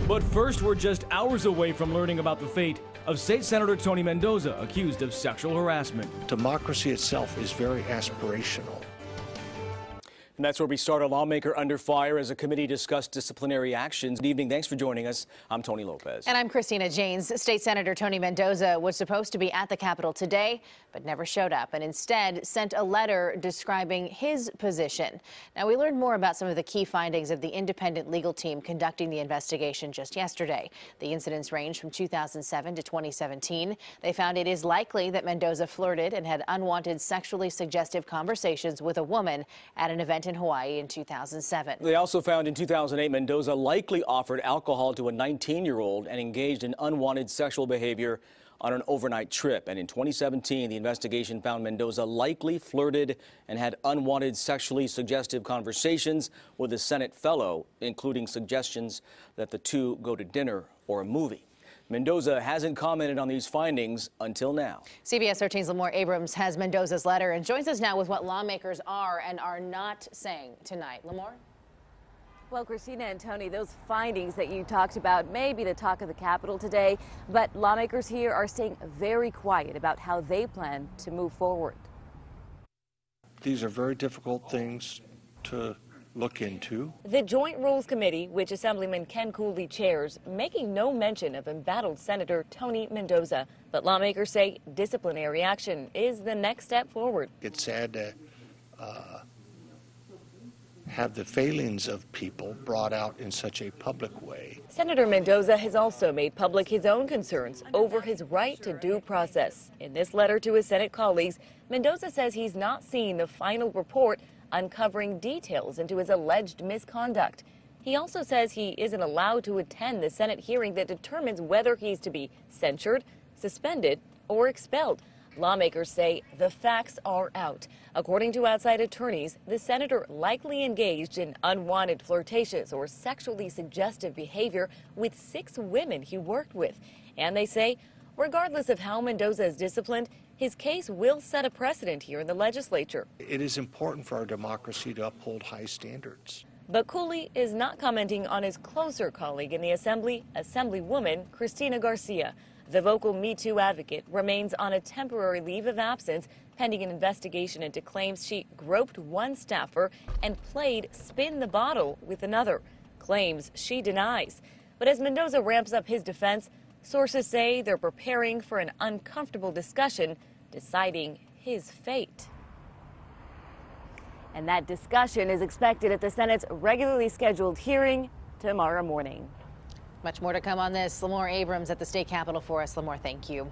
But first, we're just hours away from learning about the fate of State Senator Tony Mendoza, accused of sexual harassment. Democracy itself is very aspirational. And that's where we start. A lawmaker under fire as a committee discussed disciplinary actions. Good evening. Thanks for joining us. I'm Tony Lopez. And I'm Christina Janes. State Senator Tony Mendoza was supposed to be at the Capitol today, but never showed up and instead sent a letter describing his position. Now, we learned more about some of the key findings of the independent legal team conducting the investigation just yesterday. The incidents range from 2007 to 2017. They found it is likely that Mendoza flirted and had unwanted sexually suggestive conversations with a woman at an event in Hawaii in 2007. They also found in 2008 Mendoza likely offered alcohol to a 19-year-old and engaged in unwanted sexual behavior on an overnight trip. And in 2017, the investigation found Mendoza likely flirted and had unwanted sexually suggestive conversations with a Senate fellow, including suggestions that the two go to dinner or a movie. Mendoza hasn't commented on these findings until now. CBS 13's Lamore Abrams has Mendoza's letter and joins us now with what lawmakers are and are not saying tonight. Lamore? Well, Christina and Tony, those findings that you talked about may be the talk of the Capitol today, but lawmakers here are staying very quiet about how they plan to move forward. These are very difficult things to look into. The Joint Rules Committee, which Assemblyman Ken Cooley chairs, making no mention of embattled Senator Tony Mendoza. But lawmakers say disciplinary action is the next step forward. It's sad to have the failings of people brought out in such a public way. Senator Mendoza has also made public his own concerns over his right to due process. In this letter to his Senate colleagues, Mendoza says he's not seen the final report uncovering details into his alleged misconduct. He also says he isn't allowed to attend the Senate hearing that determines whether he's to be censured, suspended, or expelled. Lawmakers say the facts are out. According to outside attorneys, the senator likely engaged in unwanted flirtatious or sexually suggestive behavior with 6 women he worked with. And they say, regardless of how Mendoza is disciplined, his case will set a precedent here in the legislature. It is important for our democracy to uphold high standards. But Cooley is not commenting on his closer colleague in the Assembly, Assemblywoman Cristina Garcia. The vocal Me Too advocate remains on a temporary leave of absence pending an investigation into claims she groped one staffer and played spin the bottle with another, claims she denies. But as Mendoza ramps up his defense, sources say they're preparing for an uncomfortable discussion deciding his fate. And that discussion is expected at the Senate's regularly scheduled hearing tomorrow morning. Much more to come on this. Lamore Abrams at the state capitol for us. Lamore, thank you.